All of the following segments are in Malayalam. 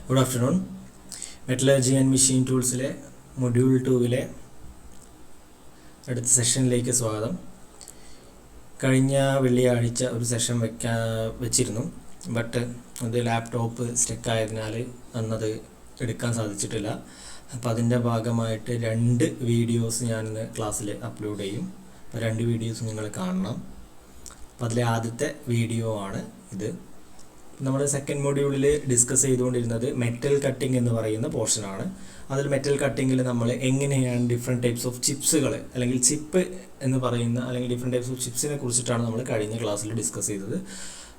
Good afternoon. Metallurgy and Machine Tools Module 2 അടുത്ത സെഷനിലേക്ക് സ്വാഗതം. കഴിഞ്ഞ വെള്ളിയാഴ്ച ഒരു സെഷൻ വെച്ചിരുന്നു. ബട്ട് അത് ലാപ്ടോപ്പ് സ്റ്റക്ക് ആയതിനാൽ അന്നത് എടുക്കാൻ സാധിച്ചിട്ടില്ല. അപ്പോൾ അതിൻ്റെ ഭാഗമായിട്ട് 2 വീഡിയോസ് ഞാനിന്ന് ക്ലാസ്സിൽ അപ്ലോഡ് ചെയ്യും. അപ്പോൾ 2 വീഡിയോസ് നിങ്ങൾ കാണണം. അപ്പോൾ അതിലെ ആദ്യത്തെ വീഡിയോ ആണ് ഇത്. നമ്മുടെ സെക്കൻഡ് മൊഡ്യൂളിൽ ഡിസ്കസ് ചെയ്തുകൊണ്ടിരുന്നത് മെറ്റൽ കട്ടിംഗ് എന്ന് പറയുന്ന പോർഷനാണ്. അതിൽ മെറ്റൽ കട്ടിങ്ങിൽ നമ്മൾ എങ്ങനെയാണ് ഡിഫറെൻറ്റ് ടൈപ്സ് ഓഫ് ചിപ്സുകൾ അല്ലെങ്കിൽ ചിപ്പ് എന്ന് പറയുന്ന അല്ലെങ്കിൽ ഡിഫറെൻറ്റ് ടൈപ്സ് ഓഫ് ചിപ്സിനെ കുറിച്ചിട്ടാണ് നമ്മൾ കഴിഞ്ഞ ക്ലാസ്സിൽ ഡിസ്കസ് ചെയ്തത്.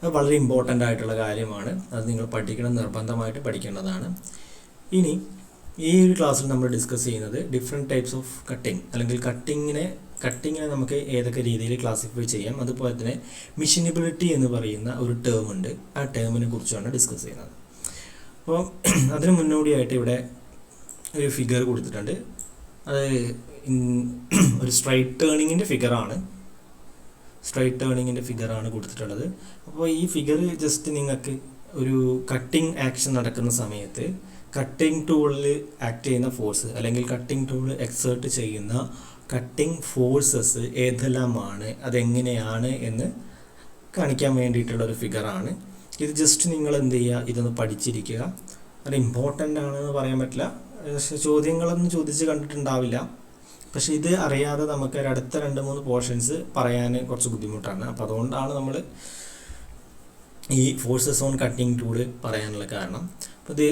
അത് വളരെ ഇമ്പോർട്ടൻ്റ് ആയിട്ടുള്ള കാര്യമാണ്. അത് നിങ്ങൾ പഠിക്കണം, നിർബന്ധമായിട്ട് പഠിക്കേണ്ടതാണ്. ഇനി ഈ ഒരു ക്ലാസ്സിൽ നമ്മൾ ഡിസ്കസ് ചെയ്യുന്നത് ഡിഫറെൻറ്റ് ടൈപ്സ് ഓഫ് കട്ടിങ് അല്ലെങ്കിൽ കട്ടിങ്ങിനെ നമുക്ക് ഏതൊക്കെ രീതിയിൽ ക്ലാസിഫൈ ചെയ്യാം, അതുപോലെ തന്നെ മെഷീനബിലിറ്റി എന്ന് പറയുന്ന ഒരു ടേം ഉണ്ട്. ആ ടേമിനെ കുറിച്ചാണ് ഡിസ്കസ് ചെയ്യുന്നത്. അപ്പോൾ അതിന് മുന്നോടിയായിട്ട് ഇവിടെ ഒരു ഫിഗർ കൊടുത്തിട്ടുണ്ട്. അത് ഒരു സ്ട്രൈറ്റ് ടേണിങ്ങിൻ്റെ ഫിഗറാണ് കൊടുത്തിട്ടുള്ളത്. അപ്പോൾ ഈ ഫിഗർ ജസ്റ്റ് നിങ്ങൾക്ക് ഒരു കട്ടിങ് ആക്ഷൻ നടക്കുന്ന സമയത്ത് കട്ടിംഗ് ടൂളിൽ ആക്ട് ചെയ്യുന്ന ഫോഴ്സ് അല്ലെങ്കിൽ കട്ടിംഗ് ടൂൾ എക്സേർട്ട് ചെയ്യുന്ന കട്ടിംഗ് ഫോഴ്സസ് ഏതെല്ലാമാണ്, അതെങ്ങനെയാണ് എന്ന് കാണിക്കാൻ വേണ്ടിയിട്ടുള്ളൊരു ഫിഗറാണ് ഇത്. ജസ്റ്റ് നിങ്ങൾ എന്ത് ചെയ്യുക, ഇതൊന്ന് പഠിച്ചിരിക്കുക. അത് ഇമ്പോർട്ടൻ്റ് ആണെന്ന് പറയാൻ പറ്റില്ല, പക്ഷേ ചോദ്യങ്ങളൊന്നും ചോദിച്ച് കണ്ടിട്ടുണ്ടാവില്ല. പക്ഷേ ഇത് അറിയാതെ നമുക്ക് അടുത്ത 2-3 പോർഷൻസ് പറയാൻ കുറച്ച് ബുദ്ധിമുട്ടാണ്. അപ്പോൾ അതുകൊണ്ടാണ് നമ്മൾ ഈ ഫോഴ്സസ് ഓൺ കട്ടിംഗ് ടൂള് പറയാനുള്ള കാരണം. അപ്പോൾ ഇത്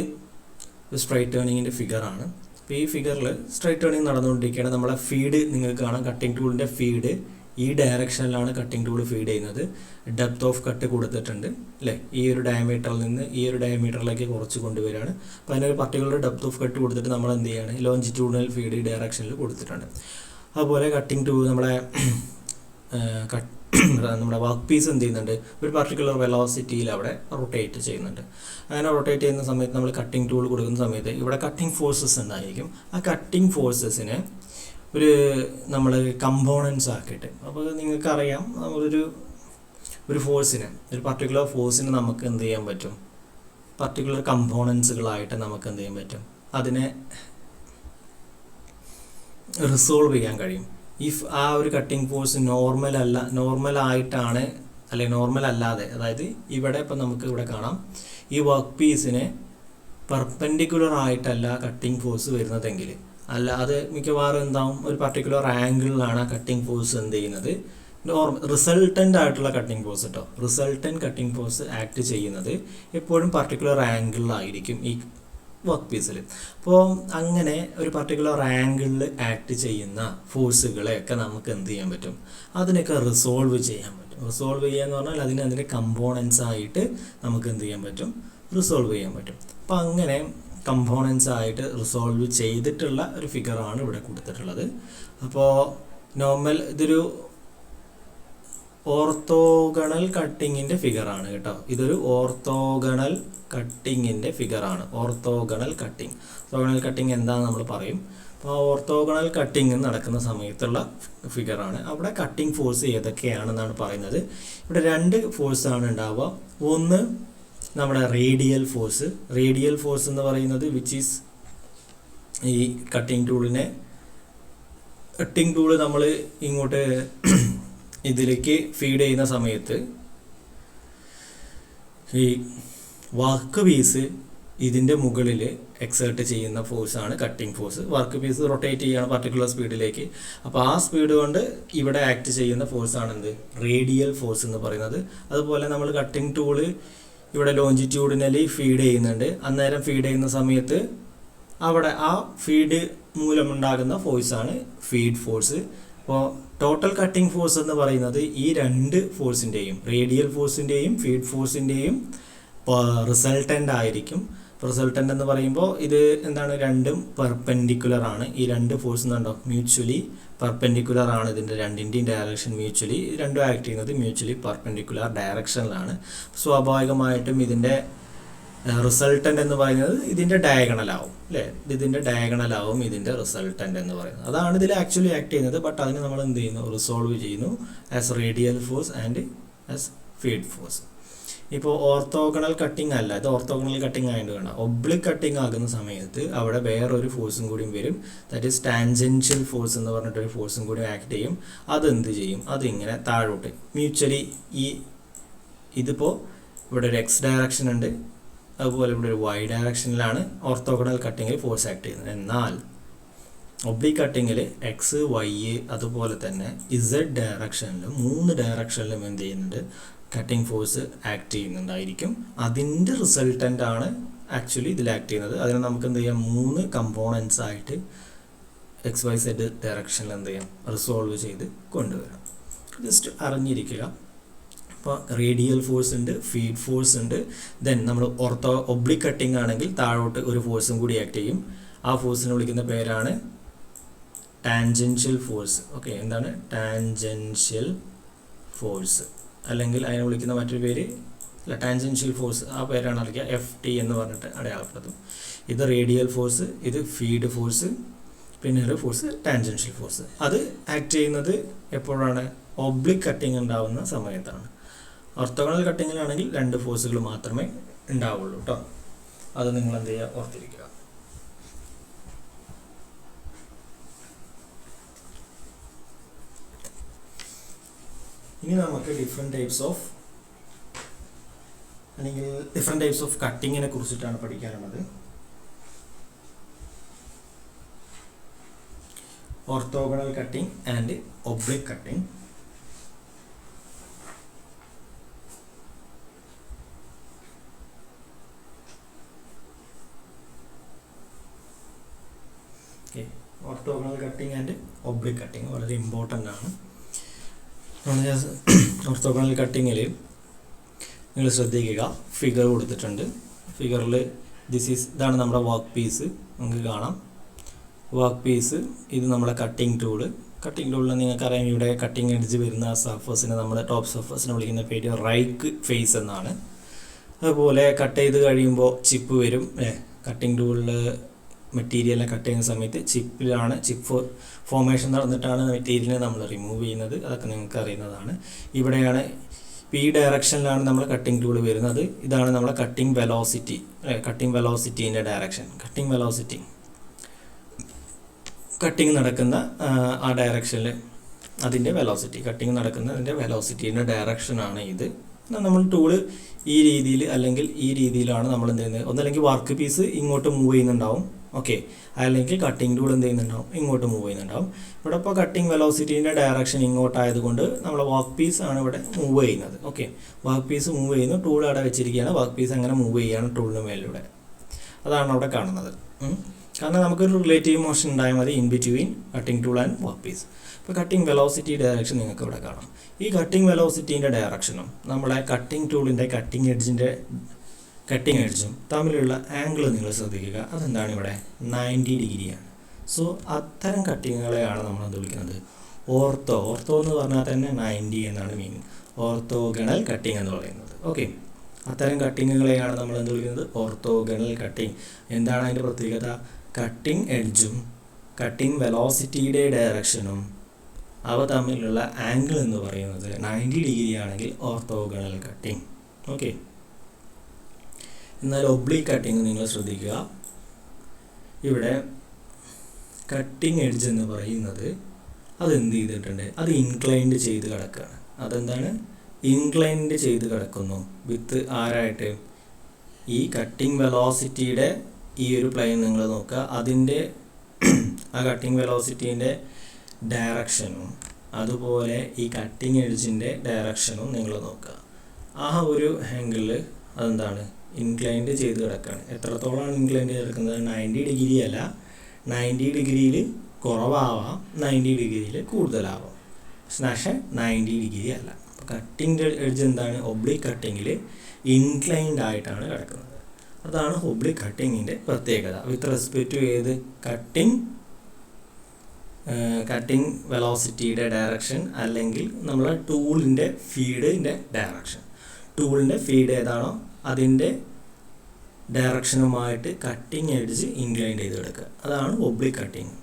സ്ട്രൈറ്റ് ടേണിങ്ങിൻ്റെ ഫിഗറാണ്. അപ്പോൾ ഈ ഫിഗറിൽ സ്ട്രൈറ്റ് ടേണിങ് നടന്നുകൊണ്ടിരിക്കുകയാണ്. നമ്മളെ ഫീഡ് നിങ്ങൾക്ക് കാണാം. കട്ടിംഗ് ടൂളിൻ്റെ ഫീഡ് ഈ ഡയറക്ഷനിലാണ് കട്ടിംഗ് ടൂൾ ഫീഡ് ചെയ്യുന്നത്. ഡെപ്ത് ഓഫ് കട്ട് കൊടുത്തിട്ടുണ്ട് അല്ലേ. ഈ ഒരു ഡയമീറ്ററിൽ നിന്ന് ഈ ഒരു ഡയമീറ്ററിലേക്ക് കുറച്ച് കൊണ്ടുവരികയാണ്. അപ്പോൾ അതിനൊരു പർട്ടിക്കുലർ ഡെപ്ത് ഓഫ് കട്ട് കൊടുത്തിട്ട് നമ്മൾ എന്ത് ചെയ്യാണ്, ലോഞ്ചിറ്റ്യൂഡിനൽ ഫീഡ് ഈ ഡയറക്ഷനിൽ കൊടുത്തിട്ടുണ്ട്. അതുപോലെ കട്ടിംഗ് ടൂൾ നമ്മുടെ വർക്ക് പീസ് എന്ത് ചെയ്യുന്നുണ്ട്, ഒരു പർട്ടിക്കുലർ വെലോസിറ്റിയിൽ അവിടെ റൊട്ടേറ്റ് ചെയ്യുന്നുണ്ട്. അങ്ങനെ റൊട്ടേറ്റ് ചെയ്യുന്ന സമയത്ത് നമ്മൾ കട്ടിംഗ് ടൂൾ കൊടുക്കുന്ന സമയത്ത് ഇവിടെ കട്ടിംഗ് ഫോഴ്സസ് ഉണ്ടായിരിക്കും. ആ കട്ടിംഗ് ഫോഴ്സസിനെ നമ്മൾ കമ്പോണൻസ് ആക്കിയിട്ട്, അപ്പോൾ നിങ്ങൾക്കറിയാം ഒരു ഫോഴ്സിന്, ഒരു പർട്ടിക്കുലർ ഫോഴ്സിന് നമുക്ക് എന്ത് ചെയ്യാൻ പറ്റും, പർട്ടിക്കുലർ കമ്പോണൻസുകളായിട്ട് നമുക്ക് എന്ത് ചെയ്യാൻ പറ്റും, അതിനെ റിസോൾവ് ചെയ്യാൻ കഴിയും. ഇഫ് ആ ഒരു കട്ടിംഗ് ഫോഴ്സ് നോർമലായിട്ടാണ് അല്ലെങ്കിൽ നോർമൽ അല്ലാതെ, അതായത് ഇവിടെ ഇപ്പം നമുക്ക് ഇവിടെ കാണാം ഈ വർക്ക് പീസിന് പെർപെൻഡിക്കുലർ ആയിട്ടല്ല കട്ടിംഗ് ഫോഴ്സ് വരുന്നതെങ്കിൽ, അല്ല അത് മിക്കവാറും എന്താവും, ഒരു പർട്ടിക്കുലർ ആംഗിളിലാണ് ആ കട്ടിംഗ് ഫോഴ്സ് എന്ത് ചെയ്യുന്നത്, റിസൾട്ടൻ്റ് ആയിട്ടുള്ള കട്ടിംഗ് ഫോഴ്സ് കേട്ടോ. റിസൾട്ടൻ്റ് കട്ടിംഗ് ഫോഴ്സ് ആക്ട് ചെയ്യുന്നത് എപ്പോഴും പർട്ടിക്കുലർ ആംഗിളിലായിരിക്കും ഈ വർക്ക് പീസിൽ. അപ്പോൾ അങ്ങനെ ഒരു പർട്ടിക്കുലർ ആംഗിളിൽ ആക്ട് ചെയ്യുന്ന ഫോഴ്സുകളെയൊക്കെ നമുക്ക് എന്ത് ചെയ്യാൻ പറ്റും, അതിനൊക്കെ റിസോൾവ് ചെയ്യാൻ പറ്റും. റിസോൾവ് ചെയ്യുക എന്ന് പറഞ്ഞാൽ അതിൻ്റെ കമ്പോണൻസ് ആയിട്ട് നമുക്ക് എന്ത് ചെയ്യാൻ പറ്റും, റിസോൾവ് ചെയ്യാൻ പറ്റും. അപ്പോൾ അങ്ങനെ കമ്പോണൻസ് ആയിട്ട് റിസോൾവ് ചെയ്തിട്ടുള്ള ഒരു ഫിഗറാണ് ഇവിടെ കൊടുത്തിട്ടുള്ളത്. അപ്പോൾ ഇതൊരു ഓർത്തോഗണൽ കട്ടിങ്ങിൻ്റെ ഫിഗറാണ് കേട്ടോ. ഇതൊരു ഓർത്തോഗണൽ കട്ടിങ്ങിൻ്റെ ഫിഗറാണ്. ഓർത്തോഗണൽ കട്ടിങ് എന്താണെന്ന് നമ്മൾ പറയും. അപ്പോൾ ഓർത്തോഗണൽ കട്ടിങ് നടക്കുന്ന സമയത്തുള്ള ഫിഗറാണ്. അവിടെ കട്ടിംഗ് ഫോഴ്സ് ഏതൊക്കെയാണെന്നാണ് പറയുന്നത്. ഇവിടെ 2 ഫോഴ്സാണ് ഉണ്ടാവുക. ഒന്ന് നമ്മുടെ റേഡിയൽ ഫോഴ്സ് എന്ന് പറയുന്നത് വിച്ച് ഈസ് ഈ കട്ടിംഗ് ടൂള് നമ്മൾ ഇങ്ങോട്ട് ഇതിലേക്ക് ഫീഡ് ചെയ്യുന്ന സമയത്ത് ഈ വർക്ക് പീസ് ഇതിൻ്റെ മുകളിൽ എക്സേർട്ട് ചെയ്യുന്ന ഫോഴ്സാണ് cutting force. Work piece rotate ചെയ്യുകയാണ് പർട്ടിക്കുലർ സ്പീഡിലേക്ക്. അപ്പോൾ ആ സ്പീഡ് കൊണ്ട് ഇവിടെ ആക്ട് ചെയ്യുന്ന ഫോഴ്സാണ് എന്ത്, റേഡിയൽ ഫോഴ്സ് എന്ന് പറയുന്നത്. അതുപോലെ നമ്മൾ കട്ടിംഗ് ടൂള് ഇവിടെ ലോഞ്ചിറ്റ്യൂഡിനലി ഫീഡ് ചെയ്യുന്നുണ്ട്. അന്നേരം ഫീഡ് ചെയ്യുന്ന സമയത്ത് അവിടെ ആ ഫീഡ് മൂലമുണ്ടാകുന്ന ഫോഴ്സാണ് ഫീഡ് ഫോഴ്സ്. അപ്പോൾ ടോട്ടൽ കട്ടിംഗ് ഫോഴ്സ് എന്ന് പറയുന്നത് ഈ 2 ഫോഴ്സിൻ്റെയും, റേഡിയൽ ഫോഴ്സിൻ്റെയും ഫീഡ് ഫോഴ്സിൻ്റെയും റിസൾട്ടൻ്റ് ആയിരിക്കും. റിസൾട്ടൻ്റ് എന്ന് പറയുമ്പോൾ ഇത് എന്താണ്, രണ്ടും പെർപെൻഡിക്കുലർ ആണ്. ഈ 2 ഫോഴ്സ് എന്നുണ്ടോ മ്യൂച്വലി പെർപെൻഡിക്കുലർ ആണ്. ഇതിൻ്റെ രണ്ടിൻ്റെയും ഡയറക്ഷൻ രണ്ടും ആക്ട് ചെയ്യുന്നത് മ്യൂച്വലി പെർപെൻഡിക്കുലർ ഡയറക്ഷനിലാണ്. സ്വാഭാവികമായിട്ടും ഇതിൻ്റെ റിസൾട്ടൻ്റ് എന്ന് പറയുന്നത് ഇതിൻ്റെ ഡയഗണലാവും അല്ലേ. ഇതിൻ്റെ ഡയഗണലാവും ഇതിൻ്റെ റിസൾട്ടൻ്റ് എന്ന് പറയുന്നത്. അതാണ് ഇതിൽ ആക്ച്വലി ആക്ട് ചെയ്യുന്നത്. ബട്ട് അതിനെ നമ്മൾ എന്ത് ചെയ്യുന്നു, റിസോൾവ് ചെയ്യുന്നു as radial force and as feed force. ഇപ്പോൾ ഓർത്തോഗണൽ കട്ടിങ് അല്ല, ഇത് ഓർത്തോഗണൽ കട്ടിങ് ആയതുകൊണ്ട് വേണം. ഒബ്ലിക് കട്ടിങ് ആകുന്ന സമയത്ത് അവിടെ വേറൊരു ഫോഴ്സും കൂടിയും വരും. ദാറ്റ് ഈസ് ടാൻജൻഷ്യൽ ഫോഴ്സ് എന്ന് പറഞ്ഞിട്ടൊരു ഫോഴ്സും കൂടി ആക്ട് ചെയ്യും. അതെന്ത് ചെയ്യും? അതിങ്ങനെ താഴോട്ട് മ്യൂച്വലി ഇതിപ്പോൾ ഇവിടെ ഒരു എക്സ് ഡയറക്ഷൻ ഉണ്ട്, അതുപോലെ ഇവിടെ ഒരു വൈ ഡയറക്ഷനിലാണ് ഓർത്തോഗണൽ കട്ടിങ്ങിൽ ഫോഴ്സ് ആക്ട് ചെയ്യുന്നത്. എന്നാൽ ഒബ്ലിക് കട്ടിങ്ങിൽ എക്സ് വൈ അതുപോലെ തന്നെ ഇസഡ് ഡയറക്ഷനിലും 3 ഡയറക്ഷനിലും എന്ത് ചെയ്യുന്നുണ്ട്? കട്ടിങ് ഫോഴ്സ് ആക്ട് ചെയ്യുന്നുണ്ടായിരിക്കും. അതിൻ്റെ റിസൾട്ടൻ്റ് ആണ് ആക്ച്വലി ഇതിൽ ആക്ട് ചെയ്യുന്നത്. അതിനെ നമുക്ക് എന്ത് ചെയ്യാം? 3 കമ്പോണൻസ് ആയിട്ട് എക്സ് വൈ സെഡ് ഡയറക്ഷനിൽ എന്ത് ചെയ്യാം? റിസോൾവ് ചെയ്ത് കൊണ്ടുവരാം. ജസ്റ്റ് അറിഞ്ഞിരിക്കുക. അപ്പോൾ റേഡിയൽ ഫോഴ്സ് ഉണ്ട്, ഫീഡ് ഫോഴ്സ് ഉണ്ട്. ദെൻ നമ്മൾ ഒബ്ലിക് കട്ടിങ് ആണെങ്കിൽ താഴോട്ട് ഒരു ഫോഴ്സും കൂടി ആക്ട് ചെയ്യും. ആ ഫോഴ്സിനെ വിളിക്കുന്ന പേരാണ് ടാൻജൻഷ്യൽ ഫോഴ്സ്. ഓക്കെ, എന്താണ് ടാൻജൻഷ്യൽ ഫോഴ്സ്? അല്ലെങ്കിൽ അതിനെ വിളിക്കുന്ന മറ്റൊരു പേര് ടാൻജൻഷ്യൽ ഫോഴ്സ്, ആ പേരാണ് അറിയിക്കുക, FT എന്ന് പറഞ്ഞിട്ട് അടയാളപ്പെടുത്തും. ഇത് റേഡിയൽ ഫോഴ്സ്, ഇത് ഫീഡ് ഫോഴ്സ്, പിന്നെ ഒരു ഫോഴ്സ് ടാൻജൻഷ്യൽ ഫോഴ്സ്. അത് ആക്ട് ചെയ്യുന്നത് എപ്പോഴാണ്? ഒബ്ലിക് കട്ടിങ് ഉണ്ടാവുന്ന സമയത്താണ്. ഓർത്തോഗണൽ കട്ടിങ്ങിലാണെങ്കിൽ 2 ഫോഴ്സുകൾ മാത്രമേ ഉണ്ടാവുള്ളൂ കേട്ടോ. അത് നിങ്ങൾ എന്ത് ചെയ്യുക? ഓർത്തിരിക്കുക. ഇനി നമുക്ക് ഡിഫറെൻറ്റ് ടൈപ്സ് ഓഫ് കട്ടിങ്ങിനെ കുറിച്ചിട്ടാണ് പഠിക്കാനുള്ളത്. Orthogonal cutting and oblique cutting. Orthogonal cutting and oblique cutting വളരെ ഇമ്പോർട്ടൻ്റ് ആണ്. ഓർത്തോഗണൽ കട്ടിങ്ങിൽ നിങ്ങൾ ശ്രദ്ധിക്കുക, ഫിഗർ കൊടുത്തിട്ടുണ്ട്. ഫിഗറിൽ ഇതാണ് നമ്മുടെ വർക്ക് പീസ്, നിങ്ങൾക്ക് കാണാം. വർക്ക് പീസ്, ഇത് നമ്മുടെ കട്ടിങ് ടൂള്. കട്ടിങ് ടൂളിൽ നിങ്ങൾക്കറിയാം ഇവിടെ കട്ടിങ് എഡ്ജ് വരുന്ന സർഫസിനെ നമ്മുടെ ടോപ്പ് സർഫസിനെ വിളിക്കുന്ന പേര് റൈക്ക് ഫേസ് എന്നാണ്. അതുപോലെ കട്ട് ചെയ്ത് കഴിയുമ്പോൾ ചിപ്പ് വരും. കട്ടിങ് ടൂളിൽ മെറ്റീരിയലിനെ കട്ട് ചെയ്യുന്ന സമയത്ത് ചിപ്പ് ഫോർമേഷൻ നടന്നിട്ടാണ് മെറ്റീരിയലിനെ നമ്മൾ റിമൂവ് ചെയ്യുന്നത്. അതൊക്കെ നിങ്ങൾക്ക് അറിയുന്നതാണ്. ഇവിടെയാണ് ഈ ഡയറക്ഷനിലാണ് നമ്മൾ കട്ടിങ് ടൂൾ വരുന്നത്. ഇതാണ് നമ്മളെ കട്ടിങ് വെലോസിറ്റി, കട്ടിങ് വെലോസിറ്റീൻ്റെ ഡയറക്ഷൻ. കട്ടിങ് വെലോസിറ്റി കട്ടിങ് നടക്കുന്ന ആ ഡയറക്ഷനിൽ അതിൻ്റെ വെലോസിറ്റി, കട്ടിങ് നടക്കുന്നതിൻ്റെ വെലോസിറ്റീൻ്റെ ഡയറക്ഷനാണ് ഇത്. നമ്മൾ ടൂള് ഈ രീതിയിൽ അല്ലെങ്കിൽ ഈ രീതിയിലാണ് നമ്മൾ എന്ത് ചെയ്യുന്നത്? ഒന്നല്ലെങ്കിൽ വർക്ക് പീസ് ഇങ്ങോട്ട് മൂവ് ചെയ്യുന്നുണ്ടാവും, ഓക്കെ, അല്ലെങ്കിൽ കട്ടിങ് ടൂൾ എന്ത് ചെയ്യുന്നുണ്ടാവും? ഇങ്ങോട്ട് മൂവ് ചെയ്യുന്നുണ്ടാവും. ഇവിടെ ഇപ്പോൾ കട്ടിങ് വെലോസിറ്റീൻ്റെ ഡയറക്ഷൻ ഇങ്ങോട്ടായതുകൊണ്ട് നമ്മളെ വർക്ക് പീസ് ആണ് ഇവിടെ മൂവ് ചെയ്യുന്നത്. ഓക്കെ, വർക്ക് പീസ് മൂവ് ചെയ്യുന്നു, ടൂൾ അവിടെ വെച്ചിരിക്കുകയാണ്, വർക്ക് പീസ് അങ്ങനെ മൂവ് ചെയ്യുകയാണ് ടൂളിന് മേലിലൂടെ. അതാണ് അവിടെ കാണുന്നത്. കാരണം നമുക്കൊരു റിലേറ്റീവ് മോഷൻ ഉണ്ടായാൽ മതി in between cutting tool and work piece. ഇപ്പോൾ കട്ടിങ് വെലോസിറ്റി ഡയറക്ഷൻ നിങ്ങൾക്ക് ഇവിടെ കാണാം. ഈ കട്ടിങ് വെലോസിറ്റീൻ്റെ ഡയറക്ഷനും നമ്മളെ കട്ടിങ് ടൂളിൻ്റെ കട്ടിങ് എഡ്ജും തമ്മിലുള്ള ആംഗിൾ നിങ്ങൾ ശ്രദ്ധിക്കുക. അതെന്താണ്? ഇവിടെ 90 ഡിഗ്രിയാണ്. സോ അത്തരം കട്ടിങ്ങുകളെയാണ് നമ്മൾ എന്ത് വിളിക്കുന്നത്? ഓർത്തോ എന്ന് പറഞ്ഞാൽ തന്നെ 90 എന്നാണ് മീനിങ്. ഓർത്തോഗണൽ കട്ടിങ് എന്ന് പറയുന്നത്. ഓക്കെ, അത്തരം കട്ടിങ്ങുകളെയാണ് നമ്മൾ എന്ത് വിളിക്കുന്നത്? Orthogonal cutting. എന്താണ് അതിൻ്റെ പ്രത്യേകത? കട്ടിങ് എഡ്ജും കട്ടിങ് വെലോസിറ്റിയുടെ ഡയറക്ഷനും അവ തമ്മിലുള്ള ആംഗിൾ എന്ന് പറയുന്നത് 90 ഡിഗ്രി ആണെങ്കിൽ ഓർത്തോഗണൽ കട്ടിങ്. ഓക്കെ, എന്നാൽ ഒബ്ലിക് കട്ടിങ് നിങ്ങൾ ശ്രദ്ധിക്കുക. ഇവിടെ കട്ടിങ് എഡ്ജ് എന്ന് പറയുന്നത് അതെന്ത് ചെയ്തിട്ടുണ്ട്? അത് ഇൻക്ലൈൻഡ് ചെയ്ത് കിടക്കുകയാണ്. അതെന്താണ്? ഇൻക്ലൈൻഡ് ചെയ്ത് കിടക്കുന്നു വിത്ത് ആരായിട്ട്? ഈ കട്ടിങ് വെലോസിറ്റിയുടെ ഈ ഒരു പ്ലെയിൻ നിങ്ങൾ നോക്കുക, അതിൻ്റെ ആ കട്ടിങ് വെലോസിറ്റീൻ്റെ ഡയറക്ഷനും അതുപോലെ ഈ കട്ടിങ് എഡ്ജിൻ്റെ ഡയറക്ഷനും നിങ്ങൾ നോക്കുക. ആ ഒരു ആംഗിളിൽ അതെന്താണ്? ഇൻക്ലൈൻഡ് ചെയ്ത് കിടക്കുകയാണ്. എത്രത്തോളമാണ് ഇൻക്ലൈൻഡ് ചെയ്ത് കിടക്കുന്നത്? 90 ഡിഗ്രി അല്ല, 90 ഡിഗ്രിയിൽ കുറവാവാം, 90 ഡിഗ്രിയിൽ കൂടുതലാവാം, പക്ഷേ 90 ഡിഗ്രി അല്ല. കട്ടിങ് എഡ്ജ് എന്താണ്? ഒബ്ലിക് കട്ടിങ്ങിൽ ഇൻക്ലൈൻഡ് ആയിട്ടാണ് കിടക്കുന്നത്. അതാണ് ഒബ്ലിക് കട്ടിങ്ങിൻ്റെ പ്രത്യേകത വിത്ത് റെസ്പെക്ട് ടു ഏത്? കട്ടിങ് വെലോസിറ്റിയുടെ ഡയറക്ഷൻ അല്ലെങ്കിൽ നമ്മളെ ടൂളിൻ്റെ ഫീഡിൻ്റെ ഡയറക്ഷൻ. ടൂളിൻ്റെ ഫീഡ് ഏതാണോ അതിൻ്റെ ഡയറക്ഷനുമായിട്ട് കട്ടിങ് എഡ്ജ് ഇൻക്ലൈൻഡ് ചെയ്ത് കിടക്കുക. അതാണ് ഒബ്ലിക് കട്ടിങ്.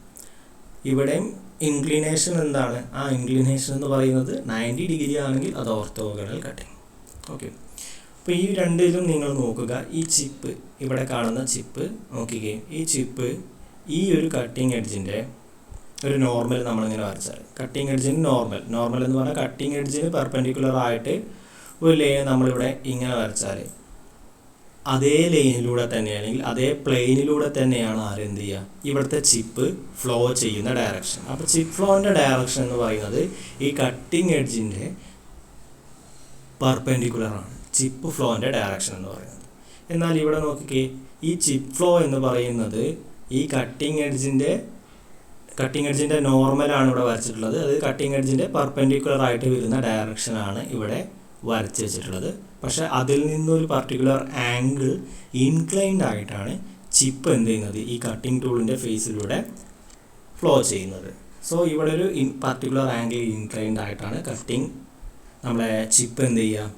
ഇവിടെയും ഇൻക്ലിനേഷൻ എന്താണ്? ആ ഇൻക്ലിനേഷൻ എന്ന് പറയുന്നത് 90 ഡിഗ്രി ആണെങ്കിൽ അത് ഓർത്തോഗണൽ കട്ടിങ്. ഓക്കെ, അപ്പോൾ ഈ രണ്ടിലും നിങ്ങൾ നോക്കുക, ഈ ചിപ്പ്, ഇവിടെ കാണുന്ന ചിപ്പ് നോക്കിക്കേ, ഈ ചിപ്പ് ഈ ഒരു കട്ടിങ് എഡ്ജിൻ്റെ ഒരു നോർമൽ നമ്മളിങ്ങനെ വരച്ചാൽ, കട്ടിങ് എഡ്ജിന് നോർമൽ എന്ന് പറഞ്ഞാൽ കട്ടിങ് എഡ്ജിന് പെർപെൻഡിക്കുലർ ആയിട്ട് ഒരു ലൈൻ നമ്മളിവിടെ ഇങ്ങനെ വരച്ചാൽ അതേ ലൈനിലൂടെ തന്നെ അല്ലെങ്കിൽ അതേ പ്ലെയിനിലൂടെ തന്നെയാണ് ആരെന്ത് ചെയ്യുക, ഇവിടുത്തെ ചിപ്പ് ഫ്ലോ ചെയ്യുന്ന ഡയറക്ഷൻ. അപ്പോൾ ചിപ്പ് ഫ്ലോൻ്റെ ഡയറക്ഷൻ എന്ന് പറയുന്നത് ഈ കട്ടിങ് എഡ്ജിൻ്റെ പെർപെൻഡിക്കുലറാണ് ചിപ്പ് ഫ്ലോൻ്റെ ഡയറക്ഷൻ എന്ന് പറയുന്നത്. എന്നാൽ ഇവിടെ നോക്കിക്കേ, ഈ ചിപ്പ് ഫ്ലോ എന്ന് പറയുന്നത് ഈ കട്ടിങ് എഡ്ജിൻ്റെ നോർമലാണ് ഇവിടെ വരച്ചിട്ടുള്ളത്. അത് കട്ടിങ് എഡ്ജിൻ്റെ പെർപെൻഡിക്കുലർ ആയിട്ട് വരുന്ന ഡയറക്ഷനാണ് ഇവിടെ വരച്ച് വെച്ചിട്ടുള്ളത്. പക്ഷേ അതിൽ നിന്നൊരു പർട്ടിക്കുലർ ആംഗിൾ ഇൻക്ലൈൻഡ് ആയിട്ടാണ് ചിപ്പ് എന്ത് ചെയ്യുന്നത്, ഈ കട്ടിങ് ടൂളിൻ്റെ ഫേസിലൂടെ ഫ്ലോ ചെയ്യുന്നത്. സോ ഇവിടെ ഒരു പർട്ടിക്കുലർ ആംഗിൾ ഇൻക്ലൈൻഡ് ആയിട്ടാണ് നമ്മളെ ചിപ്പ് എന്ത് ചെയ്യുക,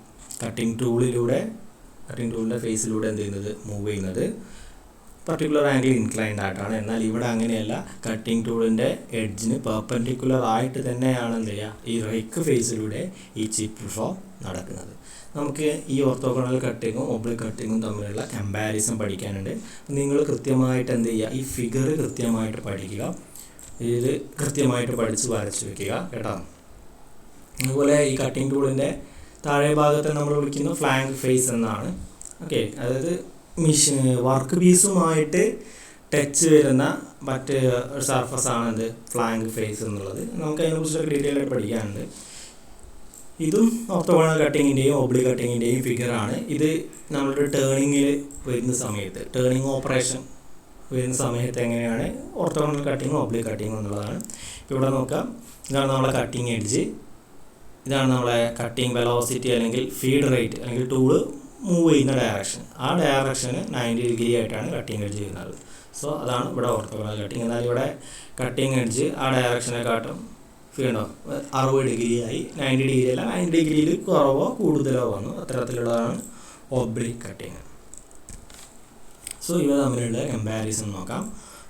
കട്ടിങ് ടൂളിൻ്റെ ഫേസിലൂടെ എന്ത് ചെയ്യുന്നത്, മൂവ് ചെയ്യുന്നത് പർട്ടിക്കുലർ ആംഗിൾ ഇൻക്ലൈൻഡ് ആയിട്ടാണ്. എന്നാൽ ഇവിടെ അങ്ങനെയല്ല, കട്ടിങ് ടൂളിൻ്റെ എഡ്ജിന് പെർപെൻഡിക്കുലർ ആയിട്ട് തന്നെയാണ് എന്ത് ചെയ്യുക, ഈ റേക്ക് ഫേസിലൂടെ ഈ ചിപ്പ് ഫ്ലോ നടക്കുന്നത്. നമുക്ക് ഈ ഓർത്തോഗണൽ കട്ടിങ്ങും ഒബ്ലിക് കട്ടിങ്ങും തമ്മിലുള്ള കമ്പാരിസൺ പഠിക്കാനുണ്ട്. നിങ്ങൾ കൃത്യമായിട്ട് എന്ത് ചെയ്യുക, ഈ ഫിഗർ കൃത്യമായിട്ട് പഠിക്കുക, ഇത് കൃത്യമായിട്ട് പഠിച്ച് വരച്ച് വയ്ക്കുക കേട്ടോ. അതുപോലെ ഈ കട്ടിങ് ടൂളിൻ്റെ താഴെ ഭാഗത്തെ നമ്മൾ വിളിക്കുന്നു ഫ്ലാങ്ക് ഫേസ് എന്നാണ്. ഓക്കെ, അതായത് വർക്ക് പീസുമായിട്ട് ടച്ച് വരുന്ന മറ്റ് സർഫസ് ആണ് എന്ത്, ഫ്ലാങ്ക് ഫേസ് എന്നുള്ളത്. നമുക്ക് അതിനെക്കുറിച്ചൊക്കെ ഡീറ്റെയിൽ ആയിട്ട് പഠിക്കാനുണ്ട്. ഇതും ഓർത്തോഗണൽ കട്ടിങ്ങിൻ്റെയും ഒബ്ലിക് കട്ടിങ്ങിൻ്റെയും ഫിഗറാണ്. ഇത് നമ്മളുടെ ടേണിങ് ഓപ്പറേഷൻ വരുന്ന സമയത്ത് എങ്ങനെയാണ് ഓർത്തോഗണൽ കട്ടിങ്ങും ഒബ്ലിക് കട്ടിങ്ങും എന്നുള്ളതാണ്. ഇപ്പോൾ ഇവിടെ നോക്കാം, ഇതാണ് നമ്മളെ കട്ടിങ് എഡ്ജ്, ഇതാണ് നമ്മളെ കട്ടിങ് വെലോസിറ്റി അല്ലെങ്കിൽ ഫീഡ് റേറ്റ് അല്ലെങ്കിൽ ടൂള് മൂവ് ചെയ്യുന്ന ഡയറക്ഷൻ. ആ ഡയറക്ഷന് 90 ഡിഗ്രി ആയിട്ടാണ് കട്ടിങ് എഡ്ജ് ചെയ്യുന്നത്. സോ അതാണ് ഇവിടെ ഓർത്തോഗണൽ കട്ടിങ്. എന്നാൽ ഇവിടെ കട്ടിങ് എഡ്ജ് ആ ഡയറക്ഷനെക്കാട്ടും ഫീഡോ 60 ഡിഗ്രി ആയി, 90 ഡിഗ്രി അല്ല, 90 ഡിഗ്രിയിൽ കുറവോ കൂടുതലോ വന്നു. അത്തരത്തിലുള്ളതാണ് ഒബ്ലിക് കട്ടിങ്. സോ ഇവ തമ്മിലുള്ള കമ്പാരിസൺ നോക്കാം,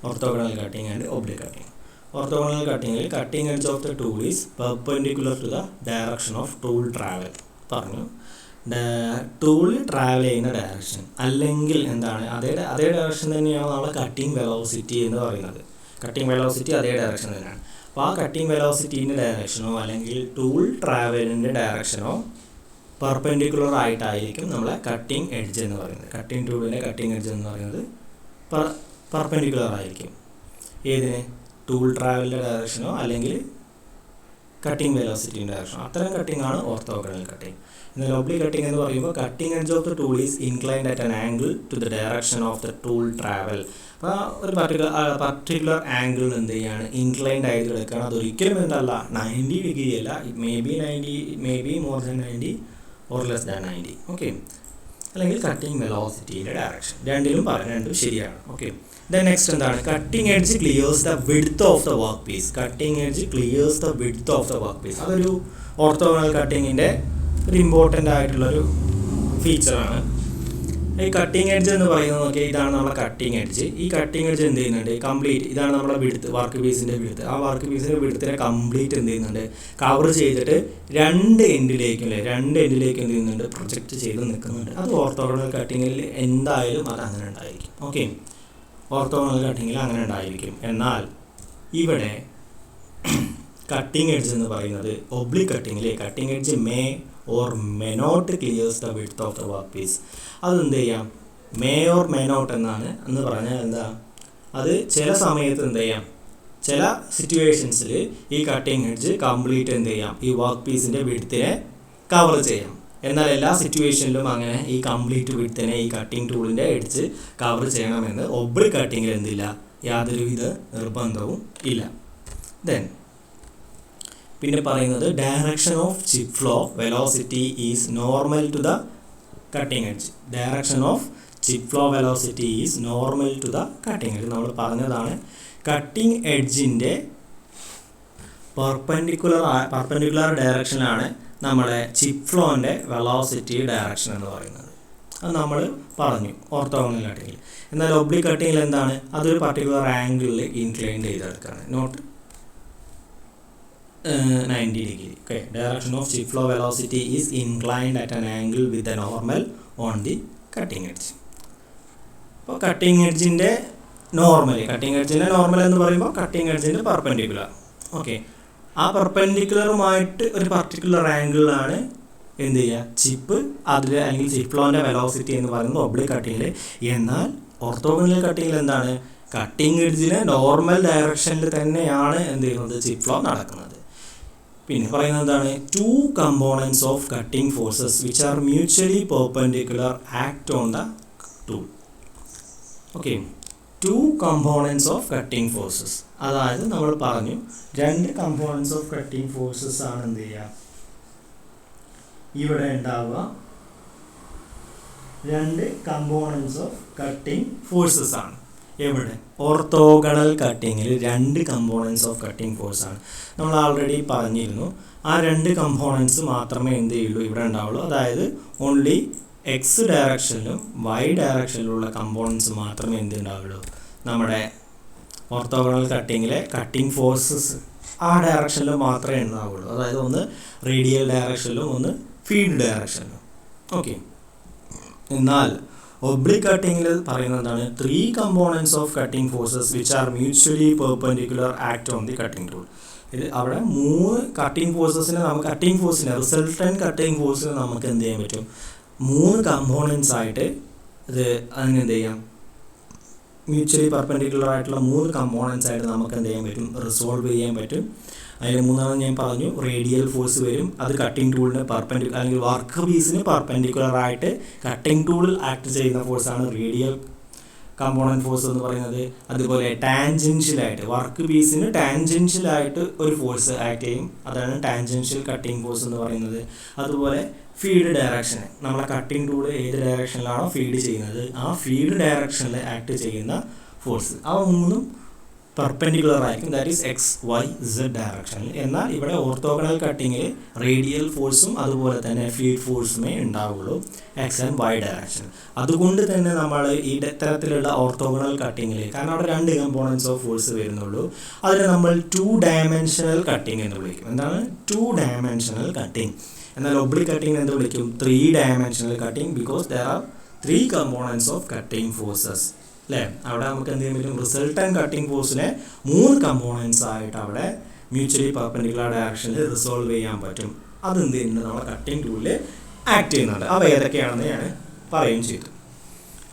orthogonal cutting and oblique cutting. Orthogonal കട്ടിങ്ങിൽ cutting edge of the tool is perpendicular to the direction of tool travel പറഞ്ഞു. ടൂൾ ട്രാവൽ ചെയ്യുന്ന ഡയറക്ഷൻ അല്ലെങ്കിൽ എന്താണ്, അതേ ഡയറക്ഷൻ തന്നെയാണ് നമ്മളെ കട്ടിങ് വെലോസിറ്റി എന്ന് പറയുന്നത്. കട്ടിങ് വെലോസിറ്റി അതേ ഡയറക്ഷൻ തന്നെയാണ്. അപ്പോൾ ആ കട്ടിങ് വെലോസിറ്റീൻ്റെ ഡയറക്ഷനോ അല്ലെങ്കിൽ ടൂൾ ട്രാവലിൻ്റെ ഡയറക്ഷനോ പെർപെൻഡിക്കുലർ ആയിട്ടായിരിക്കും നമ്മളെ കട്ടിങ് എഡ്ജ് എന്ന് പറയുന്നത്. കട്ടിങ് ടൂളിൻ്റെ കട്ടിങ് എഡ്ജ് എന്ന് പറയുന്നത് പെർപെൻഡിക്കുലർ ആയിരിക്കും ഏതിന്, ടൂൾ ട്രാവലിൻ്റെ ഡയറക്ഷനോ അല്ലെങ്കിൽ കട്ടിങ് വെലോസിറ്റീൻ്റെ ഡയറക്ഷനോ. അത്തരം കട്ടിങ് ആണ് ഓർത്തോഗണൽ കട്ടിങ്. എന്നാൽ ഒബ്ലിക് കട്ടിങ് എന്ന് പറയുമ്പോൾ cutting edge of the tool is inclined at an angle to the direction of the tool travel. അപ്പോൾ ഒരു പർട്ടിക്കുലർ ആംഗിൾ എന്ത് ചെയ്യാണ്, ഇൻക്ലൈൻഡ് ആയിട്ട് എടുക്കുകയാണ്. അതൊരിക്കലും എന്തല്ല 90 ഡിഗ്രി അല്ല, it may be more than 90 or less than 90. Okay, അല്ലെങ്കിൽ കട്ടിങ് വെലോസിറ്റീൻ്റെ ഡയറക്ഷൻ. രണ്ടും ശരിയാണ്. ഓക്കെ, ദെൻ നെക്സ്റ്റ് എന്താണ്, cutting edge clears the width of the work piece. Cutting edge clears the width of the work piece. അതൊരു ഓർത്തോഗണൽ കട്ടിങ്ങിൻ്റെ ഒരു ഇമ്പോർട്ടൻ്റ് ആയിട്ടുള്ളൊരു ഫീച്ചറാണ്. ഈ കട്ടിങ് എഡ്ജ് എന്ന് പറയുന്നത് നോക്കിയാൽ ഇതാണ് നമ്മളെ കട്ടിങ് എഡ്ജ്. ഈ കട്ടിങ് എഡ്ജ് എന്ത് ചെയ്യുന്നുണ്ട്, കംപ്ലീറ്റ് ഇതാണ് നമ്മുടെ വിഡ്ത്ത്, വർക്ക് പീസിൻ്റെ വിഡ്ത്ത്. ആ വർക്ക് പീസിൻ്റെ വിഡ്ത്തിനെ കംപ്ലീറ്റ് എന്ത് ചെയ്യുന്നുണ്ട്, കവർ ചെയ്തിട്ട് രണ്ട് എൻഡിലേക്കും എന്ത് ചെയ്യുന്നുണ്ട്, പ്രൊജക്റ്റ് ചെയ്ത് നിൽക്കുന്നുണ്ട്. അത് ഓർത്തോഗണൽ കട്ടിങ്ങിൽ എന്തായാലും അത് അങ്ങനെ ഉണ്ടായിരിക്കും. ഓക്കെ, ഓർത്തോഗണൽ കട്ടിങ്ങിൽ അങ്ങനെ ഉണ്ടായിരിക്കും. എന്നാൽ ഇവിടെ കട്ടിങ് എഡ്ജ് എന്ന് പറയുന്നത് ഒബ്ലിക് കട്ടിങ്ങിൽ cutting edge may or may not clears the width of the work piece. അതെന്ത് ചെയ്യാം, മേ ഓർ മേ നോട്ട് എന്ന് പറഞ്ഞാൽ എന്താ, അത് ചില സമയത്ത് എന്ത് ചെയ്യാം, ചില സിറ്റുവേഷൻസിൽ ഈ കട്ടിങ് എഡ്ജ് കംപ്ലീറ്റ് എന്ത് ചെയ്യാം, ഈ വർക്ക് പീസിൻ്റെ വിഡ്ത്തിനെ കവർ ചെയ്യാം. എന്നാൽ എല്ലാ സിറ്റുവേഷനിലും അങ്ങനെ ഈ കംപ്ലീറ്റ് വിഡ്ത്തിനെ ഈ കട്ടിങ് ടൂളിൻ്റെ എഡ്ജ് കവർ ചെയ്യണമെന്ന് ഒബ്ലിക് കട്ടിങ്ങിൽ എന്തില്ല, യാതൊരുവിധ നിർബന്ധവും ഇല്ല. ദെൻ പിന്നെ പറയുന്നത് direction of chip flow velocity is normal to the cutting edge. Direction of chip flow velocity is normal to the cutting edge. നമ്മൾ പറഞ്ഞതാണ് കട്ടിങ് എഡ്ജിൻ്റെ പെർപെൻഡിക്കുലർ ഡയറക്ഷനാണ് നമ്മുടെ ചിപ്പ് ഫ്ലോൻ്റെ വെലോസിറ്റി ഡയറക്ഷൻ എന്ന് പറയുന്നത്. അത് നമ്മൾ പറഞ്ഞു ഓർത്തോഗണൽ കട്ടിങ്ങിൽ. എന്നാൽ ഒബ്ലിക് കട്ടിങ്ങിൽ എന്താണ്, അതൊരു പർട്ടിക്കുലർ ആംഗിളിൽ ഇൻക്ലൈൻഡ് ചെയ്തെടുക്കുകയാണ്, not 90 degree. Okay, direction of chip flow velocity is inclined at an angle with the normal on the cutting edge. അപ്പോൾ കട്ടിംഗ് എഡ്ജിൻ്റെ നോർമൽ എന്ന് പറയുമ്പോൾ കട്ടിംഗ് എഡ്ജിൻ്റെ പെർപെൻഡിക്കുലർ. ഓക്കെ, ആ പെർപെൻഡിക്കുലറുമായിട്ട് ഒരു പർട്ടിക്കുലർ ആംഗിളിലാണ് എന്ത് ചെയ്യുക, ചിപ്പ് അതിൽ അല്ലെങ്കിൽ ചിപ്പ് ഫ്ലോൻ്റെ വെലോസിറ്റി എന്ന് പറയുന്നത് ഒബ്ലിക് കട്ടിങ്ങിൽ. എന്നാൽ ഓർത്തോഗണൽ കട്ടിങ്ങിൽ എന്താണ്, കട്ടിംഗ് എഡ്ജിന് നോർമൽ ഡയറക്ഷനിൽ തന്നെയാണ് എന്ത് ചെയ്യുന്നത്, ചിപ്പ് ഫ്ലോ നടക്കുന്നത്. പിന്നെ പറയുന്നത് എന്താണ്, two components of cutting forces which are mutually perpendicular act on the tool. Okay, two components of cutting forces, അതായത് നമ്മൾ പറഞ്ഞു രണ്ട് കമ്പോണൻസ് ഓഫ് കട്ടിംഗ് ഫോഴ്സസ് ആണ് എന്ത് ചെയ്യുക ഇവിടെ ഉണ്ടാവുക. രണ്ട് കമ്പോണൻസ് ഓഫ് കട്ടിംഗ് ഫോഴ്സസ് ആണ് എവിടെ, ഓർത്തോഗണൽ കട്ടിങ്ങിൽ രണ്ട് കമ്പോണൻസ് ഓഫ് കട്ടിംഗ് ഫോഴ്സ് ആണ്. നമ്മൾ ആൾറെഡി പറഞ്ഞിരുന്നു, ആ രണ്ട് കമ്പോണൻസ് മാത്രമേ എന്ത് ചെയ്യുള്ളൂ ഇവിടെ ഉണ്ടാവുള്ളൂ. അതായത് ഓൺലി എക്സ് ഡയറക്ഷനിലും വൈ ഡയറക്ഷനിലുള്ള കമ്പോണൻസ് മാത്രമേ എന്ത് ഉണ്ടാവുള്ളൂ, നമ്മുടെ ഓർത്തോഗണൽ കട്ടിങ്ങിലെ കട്ടിംഗ് ഫോഴ്സസ് ആ ഡയറക്ഷനിൽ മാത്രമേ ഉണ്ടാവുള്ളൂ. അതായത് ഒന്ന് റേഡിയൽ ഡയറക്ഷനിലും ഒന്ന് ഫീഡ് ഡയറക്ഷനിലും. ഓക്കെ, എന്നാൽ ഒബ്ലിക് കട്ടിങ്ങിൽ പറയുന്നത് എന്താണ്, three components of cutting forces which are mutually perpendicular act on the cutting tool. ഇത് അവിടെ മൂന്ന് കട്ടിംഗ് ഫോഴ്സസിനെ നമുക്ക് റിസൾട്ടൻറ്റ് കട്ടിംഗ് ഫോഴ്സിനെ നമുക്ക് എന്ത് ചെയ്യാൻ പറ്റും, മൂന്ന് കമ്പോണൻസ് ആയിട്ട് ഇത് അതിന് എന്ത് ചെയ്യാം, മ്യൂച്വലി പെർപെൻഡിക്കുലർ ആയിട്ടുള്ള മൂന്ന് കമ്പോണൻസ് ആയിട്ട് നമുക്ക് എന്ത് ചെയ്യാൻ പറ്റും, റിസോൾവ് ചെയ്യാൻ പറ്റും. അതിൽ മൂന്നാമത് ഞാൻ പറഞ്ഞു റേഡിയൽ ഫോഴ്സ് വരും, അത് കട്ടിംഗ് ടൂളിന് പെർപെൻഡിക്കുലർ അല്ലെങ്കിൽ വർക്ക് പീസിന് പെർപെൻഡിക്കുലർ ആയിട്ട് കട്ടിംഗ് ടൂളിൽ ആക്ട് ചെയ്യുന്ന ഫോഴ്സാണ് റേഡിയൽ കമ്പോണൻറ്റ് ഫോഴ്സ് എന്ന് പറയുന്നത്. അതുപോലെ ടാൻജൻഷ്യലായിട്ട് വർക്ക് പീസിന് ടാൻജൻഷ്യലായിട്ട് ഒരു ഫോഴ്സ് ആക്ട് ചെയ്യും, അതാണ് ടാൻജൻഷ്യൽ കട്ടിംഗ് ഫോഴ്സ് എന്ന് പറയുന്നത്. അതുപോലെ ഫീഡ് ഡയറക്ഷൻ, നമ്മളെ കട്ടിംഗ് ടൂൾ ഏത് ഡയറക്ഷനിലാണോ ഫീഡ് ചെയ്യുന്നത് ആ ഫീഡ് ഡയറക്ഷനിൽ ആക്ട് ചെയ്യുന്ന ഫോഴ്സ്, അവ മൂന്നും പെർപെൻഡിക്കുലർ ആയിരിക്കും, that is X Y Z ഡയറക്ഷനിൽ. എന്നാൽ ഇവിടെ ഓർത്തോഗണൽ കട്ടിങ്ങിൽ റേഡിയൽ ഫോഴ്സും അതുപോലെ തന്നെ ഫീഡ് ഫോഴ്സുമേ ഉണ്ടാവുള്ളൂ, എക്സ് ആൻഡ് വൈ ഡയറക്ഷൻ. അതുകൊണ്ട് തന്നെ നമ്മൾ ഈ തരത്തിലുള്ള ഓർത്തോഗണൽ കട്ടിങ്ങിൽ, കാരണം അവിടെ രണ്ട് കമ്പോണൻസ് ഓഫ് ഫോഴ്സ് വരുന്നുള്ളൂ, അതിനെ നമ്മൾ 2 ഡയമെൻഷണൽ കട്ടിങ് എന്ന് വിളിക്കും. എന്താണ് 2 ഡയമെൻഷണൽ കട്ടിങ്? എന്നാൽ ഒബ്ലിക് കട്ടിങ് എന്ന് വിളിക്കും 3 dimensional cutting, because there are 3 components of cutting forces. അല്ലേ, അവിടെ നമുക്ക് എന്ത് ചെയ്യാൻ പറ്റും, റിസൾട്ടൻ കട്ടിംഗ് ഫോഴ്സിനെ 3 കമ്പോണൻസ് ആയിട്ട് അവിടെ മ്യൂച്വലി പെർപെൻഡിക്കുലർ ഡയറക്ഷനിൽ റിസോൾവ് ചെയ്യാൻ പറ്റും. അതെന്ത് ചെയ്യുന്നുണ്ട്, നമ്മുടെ കട്ടിംഗ് ടൂളിൽ ആക്ട് ചെയ്യുന്നുണ്ട്. അവ ഏതൊക്കെയാണെന്ന് ഞാൻ പറയുകയും ചെയ്തു.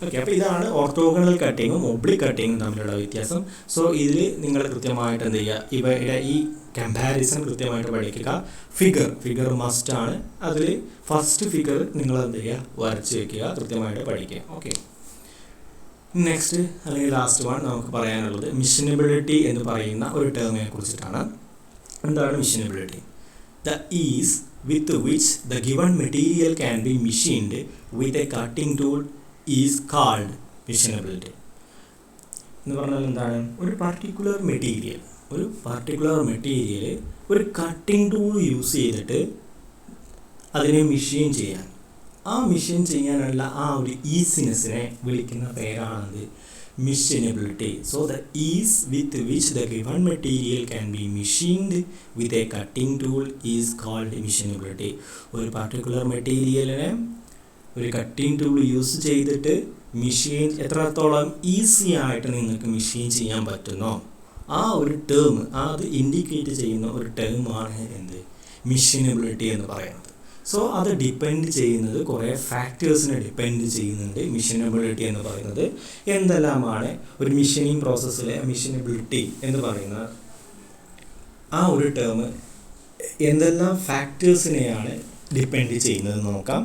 ഓക്കെ, അപ്പോൾ ഇതാണ് ഓർത്തോഗണൽ കട്ടിങ്ങും ഒബ്ലിക് കട്ടിങ്ങും തമ്മിലുള്ള വ്യത്യാസം. സോ ഇതിൽ നിങ്ങൾ കൃത്യമായിട്ട് എന്ത് ചെയ്യുക, ഇവയുടെ ഈ കമ്പാരിസൺ കൃത്യമായിട്ട് പഠിക്കുക. ഫിഗർ മസ്റ്റാണ്. അതിൽ ഫസ്റ്റ് ഫിഗർ നിങ്ങൾ എന്ത് ചെയ്യുക, വരച്ച് വയ്ക്കുക, കൃത്യമായിട്ട് പഠിക്കുക. ഓക്കെ, നെക്സ്റ്റ് അല്ലെങ്കിൽ ലാസ്റ്റ് വൺ നമുക്ക് പറയാനുള്ളത് മിഷനബിലിറ്റി എന്ന് പറയുന്ന ഒരു ടേമിനെ കുറിച്ചിട്ടാണ്. എന്താണ് machinability? The ease with which the given material can be machined with a cutting tool is called machinability. എന്ന് പറഞ്ഞാൽ എന്താണ്, ഒരു പർട്ടിക്കുലർ മെറ്റീരിയൽ ഒരു കട്ടിംഗ് ടൂൾ യൂസ് ചെയ്തിട്ട് അതിനെ മെഷീൻ ചെയ്യാൻ, ആ മെഷീൻ ചെയ്യാനുള്ള ആ ഒരു ഈസിനെസ്സിനെ വിളിക്കുന്ന പേരാണത് machinability. So the ease with which the given material can be machined with a cutting tool is called machinability. ഒരു പർട്ടിക്കുലർ മെറ്റീരിയലിനെ ഒരു കട്ടിംഗ് ടൂൾ യൂസ് ചെയ്തിട്ട് മെഷീൻ എത്രത്തോളം ഈസി ആയിട്ട് നിങ്ങൾക്ക് മെഷീൻ ചെയ്യാൻ പറ്റുന്നോ ആ ഒരു ടേം, അത് ഇൻഡിക്കേറ്റ് ചെയ്യുന്ന ഒരു ടേമാണ് എന്ത്, മിഷനബിലിറ്റി എന്ന് പറയുന്നത്. സോ അത് ഡിപ്പെൻഡ് ചെയ്യുന്നത് കുറേ ഫാക്ടേഴ്സിനെ ഡിപ്പെൻഡ് ചെയ്യുന്നുണ്ട്. മിഷനബിലിറ്റി എന്ന് പറയുന്നത് എന്തെല്ലാമാണ്, ഒരു മെഷീനിങ് പ്രോസസ്സിലെ മിഷനബിലിറ്റി എന്ന് പറയുന്ന ആ ഒരു ടേം എന്തെല്ലാം ഫാക്ടേഴ്സിനെയാണ് ഡിപ്പെൻഡ് ചെയ്യുന്നതെന്ന് നോക്കാം.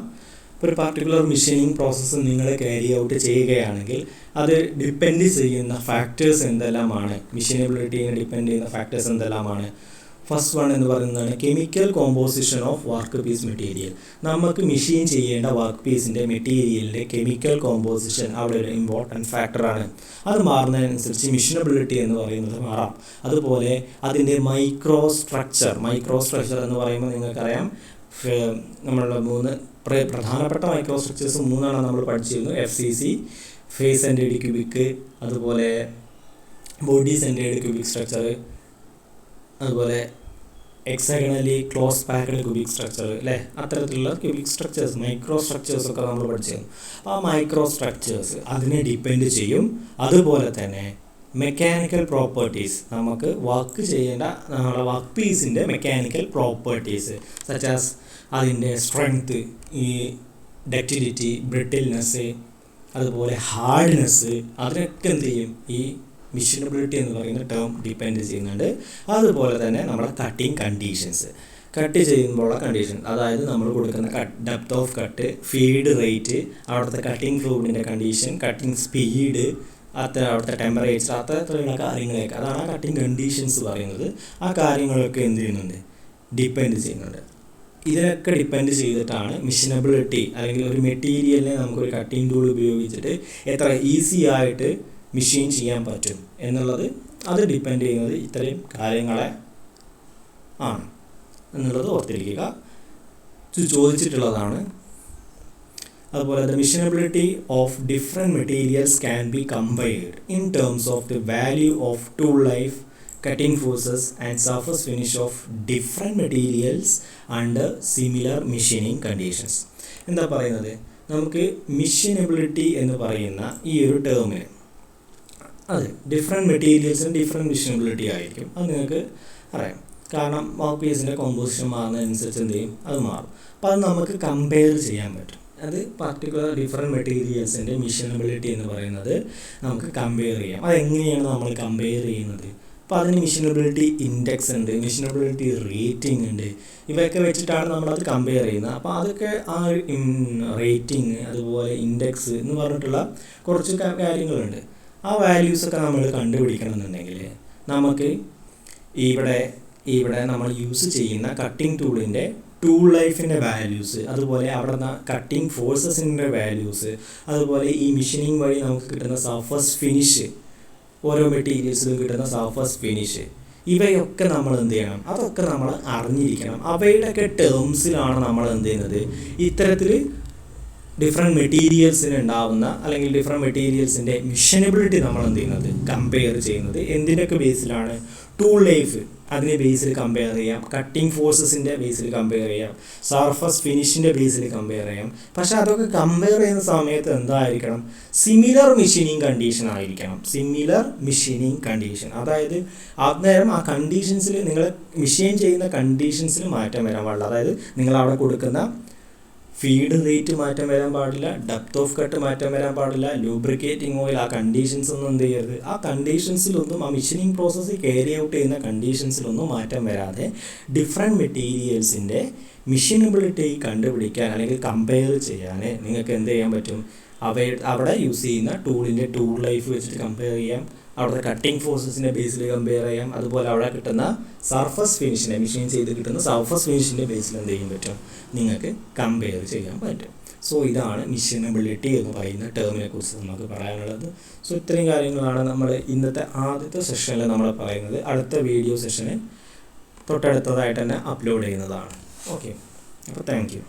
ഒരു പർട്ടിക്കുലർ മെഷീനിങ് പ്രോസസ്സ് നിങ്ങൾ ക്യാരി ഔട്ട് ചെയ്യുകയാണെങ്കിൽ അത് ഡിപ്പെൻഡ് ചെയ്യുന്ന ഫാക്ടേഴ്സ് എന്തെല്ലാമാണ്, മിഷനബിലിറ്റിയെ ഡിപ്പെൻഡ് ചെയ്യുന്ന ഫാക്ടേഴ്സ് എന്തെല്ലാമാണ്? ഫസ്റ്റ് വൺ എന്ന് പറയുന്നതാണ് chemical composition of work piece material. നമുക്ക് മെഷീൻ ചെയ്യേണ്ട വർക്ക് പീസിൻ്റെ മെറ്റീരിയലിൻ്റെ കെമിക്കൽ കോമ്പോസിഷൻ അവിടെ ഒരു ഇമ്പോർട്ടൻറ്റ് ഫാക്ടറാണ്. അത് മാറുന്നതിനനുസരിച്ച് മിഷനബിലിറ്റി എന്ന് പറയുന്നത് മാറാം. അതുപോലെ അതിൻ്റെ മൈക്രോ സ്ട്രക്ചർ എന്ന് പറയുമ്പോൾ നിങ്ങൾക്കറിയാം നമ്മളുടെ 3 പ്രധാനപ്പെട്ട മൈക്രോ സ്ട്രക്ചേഴ്സ് 3 നമ്മൾ പഠിച്ചിരുന്നു. FCC, ഫേസ് സെൻറ്റേഡ് ക്യൂബിക്, അതുപോലെ ബോഡി സെൻറ്റേഡ് ക്യൂബിക് സ്ട്രക്ചർ, അതുപോലെ എക്സഗണലി ക്ലോസ് പാക്ക്ഡ് ക്യൂബിക് സ്ട്രക്ചർ അല്ലേ, അത്തരത്തിലുള്ള ക്യൂബിക് സ്ട്രക്ചേഴ്സ് മൈക്രോ സ്ട്രക്ചേഴ്സൊക്കെ നമ്മൾ പഠിച്ചിരുന്നു. ആ മൈക്രോ സ്ട്രക്ചേഴ്സ് അതിനെ ഡിപ്പെൻഡ് ചെയ്യും. അതുപോലെ തന്നെ മെക്കാനിക്കൽ പ്രോപ്പർട്ടീസ്, നമുക്ക് വർക്ക് ചെയ്യേണ്ട നമ്മുടെ വർക്ക് പീസിൻ്റെ മെക്കാനിക്കൽ പ്രോപ്പർട്ടീസ് സച്ച് ആസ് അതിൻ്റെ സ്ട്രെങ്ത്, ഈ ഡക്റ്റിലിറ്റി, ബ്രിട്ടിൽനെസ്, അതുപോലെ ഹാർഡ്നെസ്, അതിനൊക്കെ എന്ത് ചെയ്യും ഈ മെഷീനബിലിറ്റി എന്ന് പറയുന്ന ടേം ഡിപ്പെൻഡ് ചെയ്യുന്നുണ്ട്. അതുപോലെ തന്നെ നമ്മുടെ കട്ടിങ് കണ്ടീഷൻസ്, കട്ട് ചെയ്യുമ്പോഴുള്ള കണ്ടീഷൻ, അതായത് നമ്മൾ കൊടുക്കുന്ന depth off cut, feed rate, അവിടുത്തെ കട്ടിങ് ഫ്ലൂയിഡിൻ്റെ കണ്ടീഷൻ, കട്ടിങ് സ്പീഡ്, അവിടുത്തെ ടെമ്പറേച്ചർ, അത്തരത്തിലുള്ള കാര്യങ്ങളൊക്കെ, അതാണ് ആ കട്ടിങ് കണ്ടീഷൻസ് പറയുന്നത്. ആ കാര്യങ്ങളൊക്കെ എന്ത് ചെയ്യുന്നുണ്ട്, ഡിപ്പെൻഡ് ചെയ്യുന്നുണ്ട്. ഇതിനൊക്കെ ഡിപ്പെൻഡ് ചെയ്തിട്ടാണ് മെഷീനബിലിറ്റി, അല്ലെങ്കിൽ ഒരു മെറ്റീരിയലിനെ നമുക്കൊരു കട്ടിങ് ടൂൾ ഉപയോഗിച്ചിട്ട് എത്ര ഈസി ആയിട്ട് മെഷീൻ ചെയ്യാൻ പറ്റും എന്നുള്ളത്, അത് ഡിപ്പെൻഡ് ചെയ്യുന്നത് ഇത്രയും കാര്യങ്ങളെ ആണ് എന്നുള്ളത് ഓർത്തിരിക്കുക. ചോദിച്ചിട്ടുള്ളതാണ്. അതുപോലെ the മെഷീനബിലിറ്റി of different materials can be compared in terms of the value of tool life, cutting forces and surface finish of different materials under similar machining conditions. എന്താ പറയുന്നത്, നമുക്ക് മെഷീനബിലിറ്റി എന്ന് പറയുന്ന ഈ ഒരു ടേമിന് അത് ഡിഫറെൻറ്റ് മെറ്റീരിയൽസിന് ഡിഫറെൻറ്റ് മെഷീനബിലിറ്റി ആയിരിക്കും. അത് നിങ്ങൾക്ക് അറിയാം, കാരണം വർക്ക് പീസിൻ്റെ കോമ്പോസിഷൻ മാറുന്നതനുസരിച്ച് എന്ത് ചെയ്യും, അത് മാറും. അപ്പോൾ അത് നമുക്ക് കമ്പയർ ചെയ്യാൻ പറ്റും. അത് പർട്ടിക്കുലർ ഡിഫറെൻറ്റ് മെറ്റീരിയൽസിൻ്റെ മെഷീനബിലിറ്റി എന്ന് പറയുന്നത് നമുക്ക് കമ്പയർ ചെയ്യാം. അതെങ്ങനെയാണ് നമ്മൾ കമ്പയർ ചെയ്യുന്നത്? അപ്പോൾ അതിന് മെഷീനബിലിറ്റി ഇൻഡെക്സ് ഉണ്ട്, മെഷീനബിലിറ്റി റേറ്റിംഗ് ഉണ്ട്. ഇവയൊക്കെ വെച്ചിട്ടാണ് നമ്മളത് കമ്പയർ ചെയ്യുന്നത്. അപ്പോൾ അതൊക്കെ ആ റേറ്റിംഗ്, അതുപോലെ ഇൻഡെക്സ് എന്ന് പറഞ്ഞിട്ടുള്ള കുറച്ച് കാര്യങ്ങളുണ്ട്. ആ വാല്യൂസൊക്കെ നമ്മൾ കണ്ടുപിടിക്കണം എന്നുണ്ടെങ്കിൽ നമുക്ക് ഇവിടെ നമ്മൾ യൂസ് ചെയ്യുന്ന കട്ടിംഗ് ടൂളിൻ്റെ ടൂൾ ലൈഫിൻ്റെ വാല്യൂസ്, അതുപോലെ അവിടെ നിന്ന് കട്ടിംഗ് ഫോഴ്സസിൻ്റെ വാല്യൂസ്, അതുപോലെ ഈ മെഷീനിങ് വഴി നമുക്ക് കിട്ടുന്ന സർഫസ് ഫിനിഷ്, ഓരോ മെറ്റീരിയൽസിലും കിട്ടുന്ന സർഫസ് ഫിനിഷ്, ഇവയൊക്കെ നമ്മൾ എന്ത് ചെയ്യണം, അതൊക്കെ നമ്മൾ അറിഞ്ഞിരിക്കണം. അവയുടെയൊക്കെ ടേംസിലാണ് നമ്മൾ എന്ത് ചെയ്യുന്നത്, ഇത്തരത്തിൽ ഡിഫറെൻറ്റ് മെറ്റീരിയൽസിന് ഉണ്ടാവുന്ന അല്ലെങ്കിൽ ഡിഫറെൻറ്റ് മെറ്റീരിയൽസിൻ്റെ മെഷീനബിലിറ്റി നമ്മൾ എന്ത് ചെയ്യുന്നത്, കമ്പയർ ചെയ്യുന്നത്. എന്തിൻ്റെയൊക്കെ ബേസിലാണ്? ടൂൾ ലൈഫ്, അതിൻ്റെ ബേസിൽ കമ്പയർ ചെയ്യാം, കട്ടിംഗ് ഫോഴ്സസിൻ്റെ ബേസിൽ കമ്പയർ ചെയ്യാം, സർഫസ് ഫിനിഷിൻ്റെ ബേസിൽ കമ്പയർ ചെയ്യാം. പക്ഷെ അതൊക്കെ കമ്പയർ ചെയ്യുന്ന സമയത്ത് എന്തായിരിക്കണം, സിമിലർ മെഷീനിങ് കണ്ടീഷൻ ആയിരിക്കണം. സിമിലർ മെഷീനിങ് കണ്ടീഷൻ, അതായത് അന്നേരം ആ കണ്ടീഷൻസിൽ, നിങ്ങൾ മെഷീൻ ചെയ്യുന്ന കണ്ടീഷൻസിൽ മാറ്റം വരാൻ പാടില്ല. അതായത് നിങ്ങൾ അവിടെ കൊടുക്കുന്ന ഫീഡ് റേറ്റ് മാറ്റം വരാൻ പാടില്ല, ഡെപ്ത് ഓഫ് കട്ട് മാറ്റം വരാൻ പാടില്ല, ലൂബ്രിക്കേറ്റിംഗ് ഓയിൽ, ആ കണ്ടീഷൻസ് ഒന്നും എന്ത് ചെയ്യരുത്, ആ കണ്ടീഷൻസിലൊന്നും, ആ മെഷീനിങ് പ്രോസസ്സ് ക്യാരി ഔട്ട് ചെയ്യുന്ന കണ്ടീഷൻസിലൊന്നും മാറ്റം വരാതെ ഡിഫറെൻറ്റ് മെറ്റീരിയൽസിൻ്റെ മെഷീനബിലിറ്റി കണ്ടുപിടിക്കാൻ അല്ലെങ്കിൽ കമ്പയർ ചെയ്യാൻ നിങ്ങൾക്ക് എന്ത് ചെയ്യാൻ പറ്റും, അവിടെ യൂസ് ചെയ്യുന്ന ടൂളിൻ്റെ ടൂൾ ലൈഫ് വെച്ചിട്ട് കമ്പയർ ചെയ്യാം, അവിടുത്തെ കട്ടിംഗ് ഫോഴ്സസിൻ്റെ ബേസിൽ കമ്പയർ ചെയ്യാം, അതുപോലെ അവിടെ കിട്ടുന്ന സർഫസ് ഫിനിഷിനെ, മെഷീൻ ചെയ്ത് കിട്ടുന്ന സർഫസ് ഫിനിഷിൻ്റെ ബേസിൽ എന്ത് ചെയ്യാൻ പറ്റും, നിങ്ങൾക്ക് കമ്പയർ ചെയ്യാൻ പറ്റും. സോ ഇതാണ് മെഷീനബിലിറ്റി എന്ന് പറയുന്ന ടേമിനെ കുറിച്ച് നമുക്ക് പറയാനുള്ളത്. സോ ഇത്രയും കാര്യങ്ങളാണ് നമ്മൾ ഇന്നത്തെ ആദ്യത്തെ സെഷനിൽ നമ്മൾ പറയുന്നത്. അടുത്ത വീഡിയോ സെഷന് തൊട്ടടുത്തതായിട്ട് തന്നെ അപ്ലോഡ് ചെയ്യുന്നതാണ്. ഓക്കെ, അപ്പോൾ താങ്ക് യു.